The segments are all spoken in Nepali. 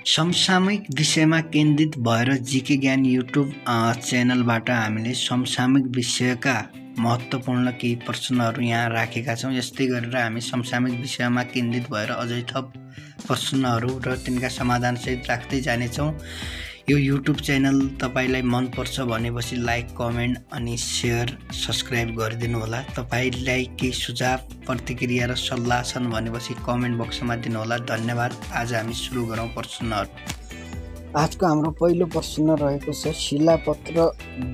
समसामयिक विषयमा केन्द्रित भएर जीके ज्ञान युट्युब च्यानलबाट हामीले समसामयिक विषयका महत्त्वपूर्ण केही प्रश्नहरू यहाँ राखेका छौँ। यस्तै गरेर हामी समसामयिक विषयमा केन्द्रित भएर अझै थप प्रश्नहरू र तिनका समाधानसहित राख्दै जानेछौँ। यो युट्युब च्यानल तपाईलाई मनपर्छ भनेपछि लाइक, कमेन्ट अनि सेयर, सब्सक्राइब गरिदिनु होला। तपाईलाई केही सुझाव, प्रतिक्रिया र सल्लाह छन् भनेपछि कमेन्ट बक्समा दिनुहोला। धन्यवाद। आज हामी सुरु गरौँ प्रश्नहरू। आजको हाम्रो पहिलो प्रश्न रहेको छ, शिलापत्र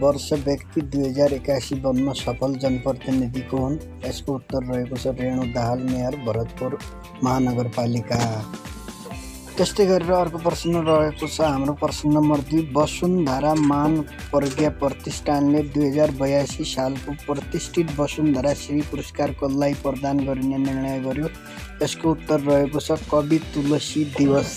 वर्ष व्यक्ति 2081 बन्न सफल जनप्रतिनिधि को हुन्? यसको उत्तर रहेको छ रेणु दाहाल, मेयर, भरतपुर महानगरपालिका। त्यस्तै गरेर अर्को प्रश्न रहेको छ हाम्रो प्रश्न नम्बर 2, वसुन्धरा मान प्रज्ञा प्रतिष्ठानले 2082 सालको प्रतिष्ठित वसुन्धरा श्री पुरस्कार कसलाई प्रदान गरिने निर्णय गर्यो? यसको उत्तर रहेको छ कवि तुलसी दिवस।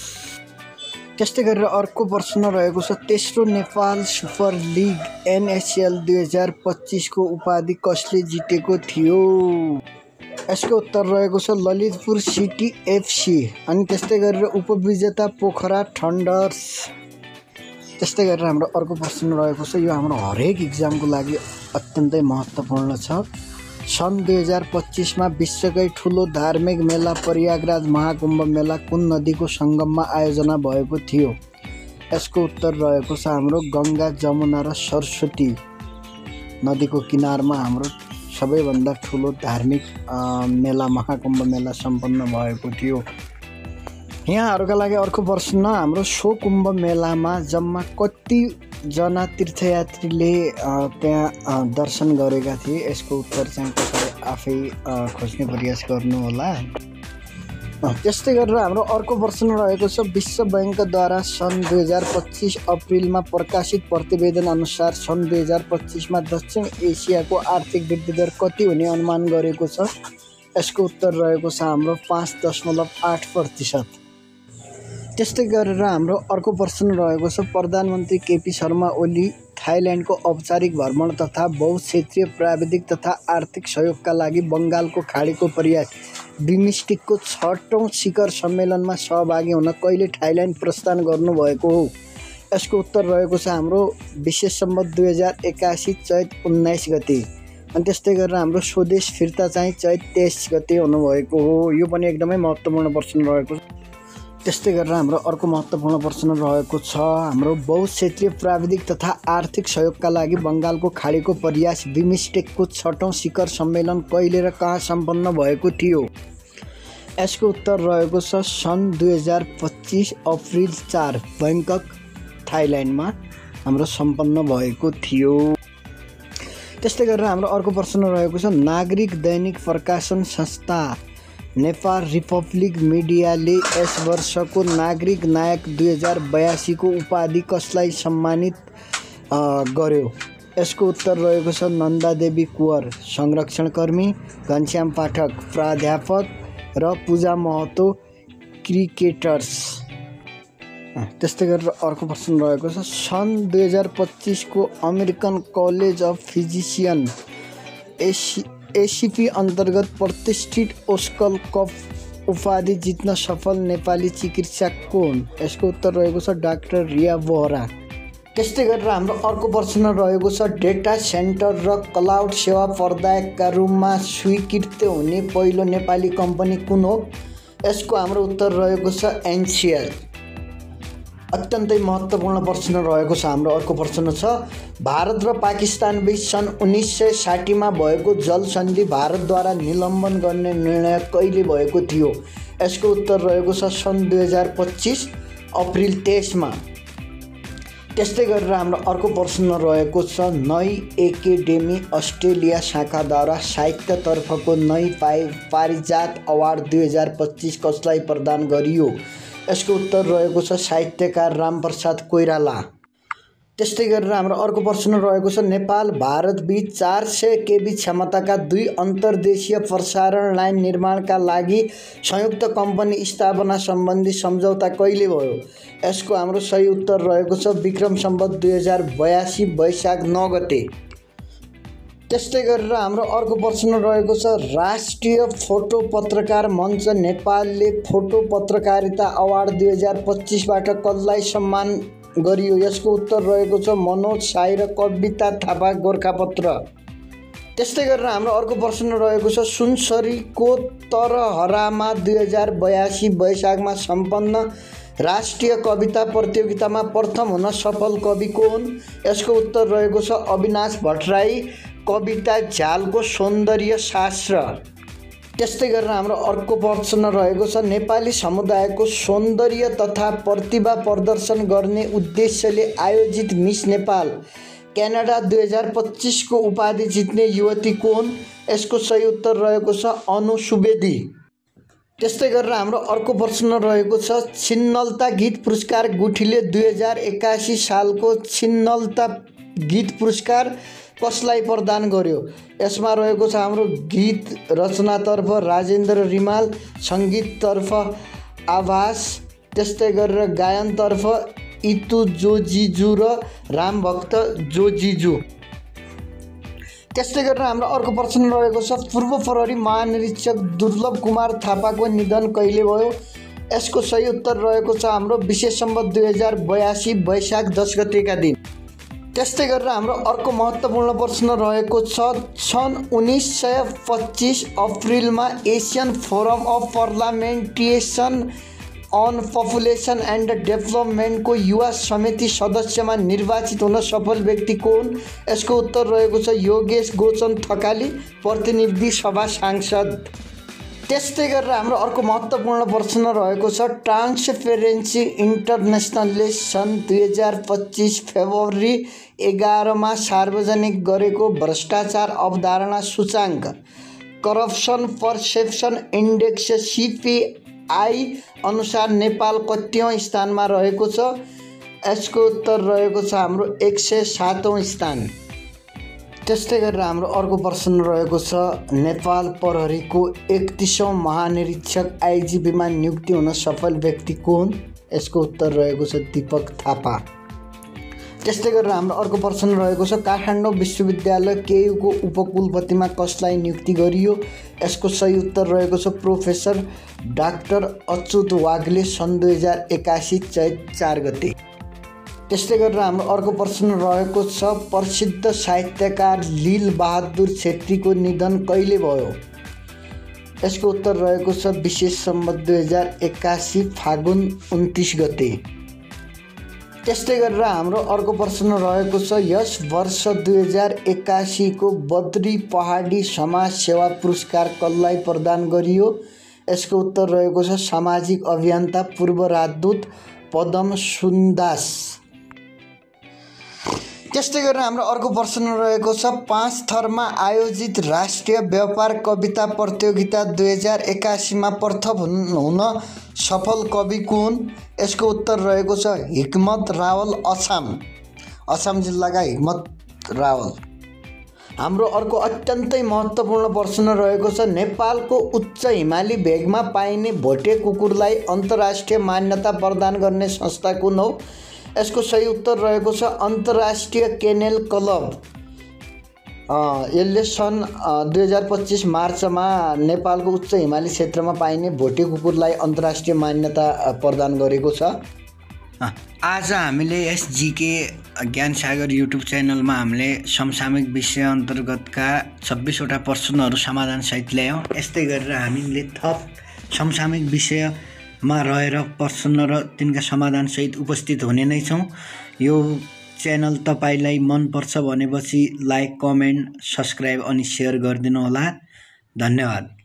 त्यस्तै गरेर अर्को प्रश्न रहेको छ, तेस्रो नेपाल सुपर लिग NSL 2025 को उपाधि कसले जितेको थियो? यसको उत्तर रहेको छ ललितपुर सिटी FC। अनि त्यस्तै गरेर उपविजेता पोखरा थन्डर्स। त्यस्तै गरेर हाम्रो अर्को प्रश्न रहेको छ, यो हाम्रो हरेक इक्जामको लागि अत्यन्तै महत्त्वपूर्ण छ। सन् 2025 मा विश्वकै ठुलो धार्मिक मेला प्रयागराज महाकुम्भ मेला कुन नदीको सङ्गममा आयोजना भएको थियो? यसको उत्तर रहेको छ हाम्रो गङ्गा, जमुना र सरस्वती नदीको किनारमा हाम्रो सबैभन्दा ठुलो धार्मिक मेला महाकुम्भ मेला सम्पन्न भएको थियो। यहाँहरूका लागि अर्को प्रश्न, हाम्रो सो कुम्भ मेलामा जम्मा कतिजना तीर्थयात्रीले त्यहाँ दर्शन गरेका थिए? यसको उत्तर चाहिँ तपाईँ आफै खोज्ने प्रयास गर्नुहोला। त्यस्तै गरेर हाम्रो अर्को प्रश्न रहेको छ, विश्व बैंकद्वारा सन् 2025 अप्रिलमा प्रकाशित प्रतिवेदन अनुसार सन् 2025 मा दक्षिण एसियाको आर्थिक वृद्धि दर कति हुने अनुमान गरेको छ? यसको उत्तर रहेको छ हाम्रो 5.8%। त्यस्तै गरेर हाम्रो अर्को प्रश्न रहेको छ, प्रधानमन्त्री KP शर्मा ओली थाइल्यान्डको औपचारिक भ्रमण तथा बहुक्षेत्रीय प्राविधिक तथा आर्थिक सहयोगका लागि बङ्गालको खाडीको प्रयास बिमस्टेकको 6औं शिखर सम्मेलनमा सहभागी हुन कहिले थाइल्यान्ड प्रस्थान गर्नुभएको हो? यसको उत्तर रहेको छ हाम्रो 20 सम्वत 2081 चैत 19 गते। अनि त्यस्तै गरेर हाम्रो स्वदेश फिर्ता चाहिँ चैत 23 गते हुनुभएको हो। यो पनि एकदमै महत्त्वपूर्ण प्रश्न रहेको छ। त्यस्तै गरेर हाम्रो अर्को महत्त्वपूर्ण प्रश्न रहेको छ, हाम्रो बहुक्षेत्रीय प्राविधिक तथा आर्थिक सहयोगका लागि बङ्गालको खाडीको प्रयास बिमस्टेकको 6औं शिखर सम्मेलन कहिले र कहाँ सम्पन्न भएको थियो? यसको उत्तर रहेको छ सन् 2025 अप्रिल 4 बैङ्कक थाइल्यान्डमा हाम्रो सम्पन्न भएको थियो। त्यस्तै गरेर हाम्रो अर्को प्रश्न रहेको छ, नागरिक दैनिक प्रकाशन संस्था नेपाल रिपब्लिक मिडियाले यस वर्षको नागरिक नायक 2082 को उपाधि कसलाई सम्मानित गर्यो? यसको उत्तर रहेको छ नन्दादेवी कुँवर, संरक्षणकर्मी, घनश्याम पाठक, प्राध्यापक र पूजा महतो, क्रिकेटर्स। त्यस्तै गरेर अर्को प्रश्न रहेको छ, सन् 2025 को American college of physician ACP अन्तर्गत प्रतिष्ठित ओस्कर कप उपाधि जित्न सफल नेपाली चिकित्सक को हुन्? यसको उत्तर रहेको छ डाक्टर रिया बोहरा। त्यस्तै गरेर हाम्रो अर्को प्रश्न रहेको छ, डेटा सेन्टर र क्लाउड सेवा प्रदायकका रूपमा स्वीकृत हुने पहिलो नेपाली कम्पनी कुन हो? यसको हाम्रो उत्तर रहेको छ NCL। अत्यन्तै महत्त्वपूर्ण प्रश्न रहेको छ हाम्रो अर्को प्रश्न छ, भारत र पाकिस्तान बीच सन् 1960 मा भएको जल सन्धि भारतद्वारा निलम्बन गर्ने निर्णय कहिले भएको थियो? यसको उत्तर रहेको छ सन् 2025 अप्रिल 23 मा। त्यस्तै गरेर हाम्रो अर्को प्रश्न रहेको छ, नई एकेडेमी अस्ट्रेलिया शाखाद्वारा साहित्यतर्फको नई पारिजात अवार्ड 2025 कसलाई प्रदान गरियो? यसको उत्तर रहेको छ साहित्यकार रामप्रसाद कोइराला। त्यस्तै गरेर हाम्रो अर्को प्रश्न रहेको छ, नेपाल भारत बीच 400 kV क्षमताका 2 अन्तर्देशीय प्रसारण लाइन निर्माणका लागि संयुक्त कम्पनी स्थापना सम्बन्धी सम्झौता कहिले भयो? यसको हाम्रो सही उत्तर रहेको छ विक्रम सम्वत 2082 वैशाख 9 गते। त्यस्तै गरेर हाम्रो अर्को प्रश्न रहेको छ, राष्ट्रिय फोटो पत्रकार मञ्च नेपालले फोटो पत्रकारिता अवार्ड 2025बाट कसलाई सम्मान गरियो? यसको उत्तर रहेको छ मनोज साई र कविता थापा, गोरखापत्र। त्यस्तै गरेर हाम्रो अर्को प्रश्न रहेको छ, सुनसरीको तरहरामा 2082 वैशाखमा सम्पन्न राष्ट्रिय कविता प्रतियोगितामा प्रथम हुन सफल कवि को हुन्? यसको उत्तर रहेको छ अविनाश भट्टराई, कविता झ्यालको सौन्दर्य शास्त्र। त्यस्तै गरेर हाम्रो अर्को प्रश्न रहेको छ, नेपाली समुदायको सौन्दर्य तथा प्रतिभा प्रदर्शन गर्ने उद्देश्यले आयोजित मिस नेपाल क्यानाडा 2025 को उपाधि जित्ने युवती को हुन्? यसको सही उत्तर रहेको छ अनु सुवेदी। त्यस्तै गरेर हाम्रो अर्को प्रश्न रहेको छ, छिन्नलता गीत पुरस्कार गुठीले 2081 सालको छिन्नलता गीत पुरस्कार कसलाई प्रदान गर्यो? यसमा रहेको छ हाम्रो गीत रचनातर्फ राजेन्द्र रिमाल, सङ्गीततर्फ आभास, त्यस्तै गरेर गायनतर्फ इतु जोजिजु र रामभक्त जोजिजु। त्यस्तै गरेर हाम्रो अर्को प्रश्न रहेको छ, पूर्व प्रहरी महानिरीक्षक दुर्लभ कुमार थापाको निधन कहिले भयो? यसको सही उत्तर रहेको छ हाम्रो 20 सम्वत 2082 वैशाख 10 गतेका दिन। त्यस्तै गरेर हाम्रो अर्को महत्त्वपूर्ण प्रश्न रहेको छ, सन् 1925 अप्रिलमा Asian Forum of Parliamentarian on Population and डेभलपमेन्टको युवा समिति सदस्यमा निर्वाचित हुन सफल व्यक्ति को हुन्? यसको उत्तर रहेको छ योगेश गोचन थकाली, प्रतिनिधि सभा सांसद। त्यस्तै गरेर हाम्रो अर्को महत्त्वपूर्ण प्रश्न रहेको छ, ट्रान्सपेरेन्सी इन्टरनेसनलले सन् 2025 फेब्रुअरी 11 सार्वजनिक गरेको भ्रष्टाचार अवधारणा सूचाङ्क करप्सन पर्सेप्सन इन्डेक्स CPI अनुसार नेपाल कतिौँ स्थानमा रहेको छ? यसको उत्तर रहेको छ हाम्रो 107औं स्थान। त्यस्तै गरेर हाम्रो अर्को प्रश्न रहेको छ, नेपाल प्रहरीको 31औं महानिरीक्षक IGPमा नियुक्ति हुन सफल व्यक्ति को हुन्? यसको उत्तर रहेको छ दीपक थापा। त्यस्तै गरेर हाम्रो अर्को प्रश्न रहेको छ, काठमाडौँ विश्वविद्यालय केयुको उपकुलपतिमा कसलाई नियुक्ति गरियो? यसको सही उत्तर रहेको छ प्रोफेसर डाक्टर अच्युत वाग्ले, सन् 2081 चैत 4 गते। त्यस्तै गरेर हाम्रो अर्को प्रश्न रहेको छ, प्रसिद्ध साहित्यकार लील बहादुर छेत्रीको निधन कहिले भयो? यसको उत्तर रहेको छ 20 सम्वत 2081 फागुन 29 गते। त्यस्तै गरेर हाम्रो अर्को प्रश्न रहेको छ, यस वर्ष 2081 को बद्री पहाडी समाज सेवा पुरस्कार कसलाई प्रदान गरियो? यसको उत्तर रहेको छ सामाजिक अभियन्ता पूर्व राजदूत पदम सुन्दास। त्यस्तै गरेर हाम्रो अर्को प्रश्न रहेको छ, 5 थरमा आयोजित राष्ट्रिय व्यापार कविता प्रतियोगिता 2081 प्रथम हुन सफल कवि को हुन्? यसको उत्तर रहेको छ हिक्मत रावल, अछाम जिल्लाका हिक्मत रावल। हाम्रो अर्को अत्यन्तै महत्त्वपूर्ण प्रश्न रहेको छ, नेपालको उच्च हिमाली भेगमा पाइने भोटे कुकुरलाई अन्तर्राष्ट्रिय मान्यता प्रदान गर्ने संस्था कुन हो? यसको सही उत्तर रहेको छ अन्तर्राष्ट्रिय केनेल क्लब। यसले सन् 2025 मार्चमा नेपालको उच्च हिमाली क्षेत्रमा पाइने भोटे कुकुरलाई अन्तर्राष्ट्रिय मान्यता प्रदान गरेको छ। आज हामीले यस जीके ज्ञान सागर युट्युब च्यानलमा हामीले समसामयिक विषय अन्तर्गतका 26वटा प्रश्नहरू समाधानसहित ल्यायौँ। यस्तै गरेर हामीले थप समसामयिक विषयमा रहेर प्रश्न र तिनका समाधानसहित उपस्थित हुने नै छौँ। यो च्यानल तपाईलाई मनपर्छ भनेपछि लाइक, कमेन्ट, सब्सक्राइब अनि सेयर गरिदिनु होला। धन्यवाद।